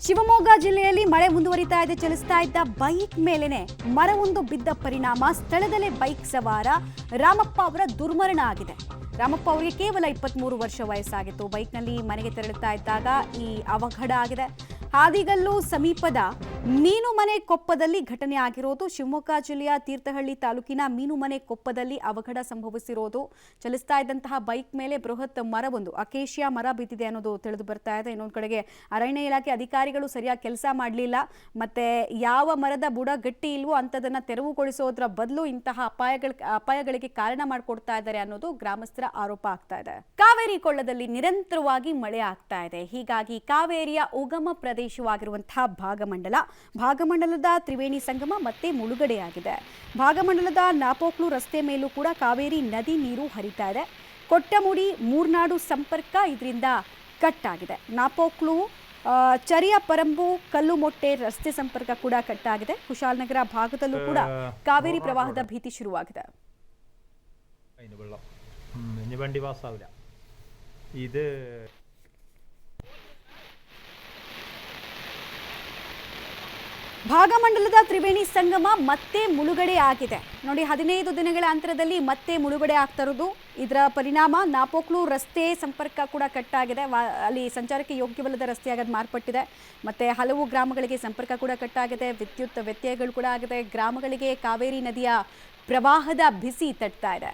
ಶಿವಮೊಗ್ಗ ಜಿಲ್ಲೆಯಲ್ಲಿ ಮಳೆ ಮುಂದುವರಿತಾ ಇದೆ. ಚಲಿಸ್ತಾ ಇದ್ದ ಬೈಕ್ ಮೇಲೆನೆ ಮರವೊಂದು ಬಿದ್ದ ಪರಿಣಾಮ ಸ್ಥಳದಲ್ಲೇ ಬೈಕ್ ಸವಾರ ರಾಮಪ್ಪ ಅವರ ದುರ್ಮರಣ ಆಗಿದೆ. ರಾಮಪ್ಪ ಅವರಿಗೆ ಕೇವಲ 23 ವರ್ಷ ವಯಸ್ಸಾಗಿತ್ತು. ಬೈಕ್ನಲ್ಲಿ ಮನೆಗೆ ತೆರಳುತ್ತಾ ಇದ್ದಾಗ ಈ ಅವಘಡ ಆಗಿದೆ. ಹಾದಿಗಲ್ಲು ಸಮೀಪದ ಮೀನುಮನೆ ಕೊಪ್ಪದಲ್ಲಿ ಘಟನೆ ಆಗಿರೋದು. ಶಿವಮೊಗ್ಗ ಜಿಲ್ಲೆಯ ತೀರ್ಥಹಳ್ಳಿ ತಾಲೂಕಿನ ಮೀನುಮನೆ ಕೊಪ್ಪದಲ್ಲಿ ಅವಘಡ ಸಂಭವಿಸಿರೋದು. ಚಲಿಸ್ತಾ ಇದ್ದಂತಹ ಬೈಕ್ ಮೇಲೆ ಬೃಹತ್ ಮರವೊಂದು ಅಕೇಶಿಯಾ ಮರ ಬಿದ್ದಿದೆ ಅನ್ನೋದು ತಿಳಿದು ಬರ್ತಾ ಇದೆ. ಇನ್ನೊಂದು ಕಡೆಗೆ ಅರಣ್ಯ ಇಲಾಖೆ ಅಧಿಕಾರಿಗಳು ಸರಿಯಾಗಿ ಕೆಲಸ ಮಾಡಲಿಲ್ಲ. ಮತ್ತೆ ಯಾವ ಮರದ ಬುಡ ಗಟ್ಟಿ ಇಲ್ವೋ ಅಂಥದನ್ನ ತೆರವುಗೊಳಿಸೋದ್ರ ಬದಲು ಇಂತಹ ಅಪಾಯಗಳಿಗೆ ಕಾರಣ ಮಾಡಿಕೊಡ್ತಾ ಇದ್ದಾರೆ ಅನ್ನೋದು ಗ್ರಾಮಸ್ಥರ ಆರೋಪ ಆಗ್ತಾ ಇದೆ. ಕಾವೇರಿ ಕೊಳ್ಳದಲ್ಲಿ ನಿರಂತರವಾಗಿ ಮಳೆ ಆಗ್ತಾ ಇದೆ. ಹೀಗಾಗಿ ಕಾವೇರಿಯ ಉಗಮ ಪ್ರದೇಶವಾಗಿರುವಂತಹ ಭಾಗಮಂಡಲದ ತ್ರಿವೇಣಿ ಸಂಗಮ ಮತ್ತೆ ಮುಳುಗಡೆಯಾಗಿದೆ. ಭಾಗಮಂಡಲದ ನಾಪೋಕ್ಲು ರಸ್ತೆ ಮೇಲೂ ಕೂಡ ಕಾವೇರಿ ನದಿ ನೀರು ಹರಿತಾ ಇದೆ. ಕೊಟ್ಟಮುಡಿ ಮೂರ್ನಾಡು ಸಂಪರ್ಕ ಇದರಿಂದ ಕಟ್ ಆಗಿದೆ. ನಾಪೋಕ್ಲು ಚರಿಯಪರಂಬು ಕಲ್ಲುಮೊಟ್ಟೆ ರಸ್ತೆ ಸಂಪರ್ಕ ಕೂಡ ಕಟ್ ಆಗಿದೆ. ಕುಶಾಲನಗರ ಭಾಗದಲ್ಲೂ ಕೂಡ ಕಾವೇರಿ ಪ್ರವಾಹದ ಭೀತಿ ಶುರುವಾಗಿದೆ. ಭಾಗಮಂಡಲದ ತ್ರಿವೇಣಿ ಸಂಗಮ ಮತ್ತೆ ಮುಳುಗಡೆ ಆಗಿದೆ. ನೋಡಿ, 15 ದಿನಗಳ ಅಂತರದಲ್ಲಿ ಮತ್ತೆ ಮುಳುಗಡೆ ಆಗ್ತಾ ಇರೋದು. ಇದರ ಪರಿಣಾಮ ನಾಪೋಕ್ಲು ರಸ್ತೆ ಸಂಪರ್ಕ ಕೂಡ ಕಟ್ ಆಗಿದೆ. ಅಲ್ಲಿ ಸಂಚಾರಕ್ಕೆ ಯೋಗ್ಯವಲ್ಲದ ರಸ್ತೆಯಾಗಿ ಮಾರ್ಪಟ್ಟಿದೆ. ಮತ್ತೆ ಹಲವು ಗ್ರಾಮಗಳಿಗೆ ಸಂಪರ್ಕ ಕೂಡ ಕಟ್ ಆಗಿದೆ. ವಿದ್ಯುತ್ ವ್ಯತ್ಯಯಗಳು ಕೂಡ ಆಗಿದೆ. ಗ್ರಾಮಗಳಿಗೆ ಕಾವೇರಿ ನದಿಯ ಪ್ರವಾಹದ ಬಿಸಿ ತಟ್ತಾ ಇದೆ.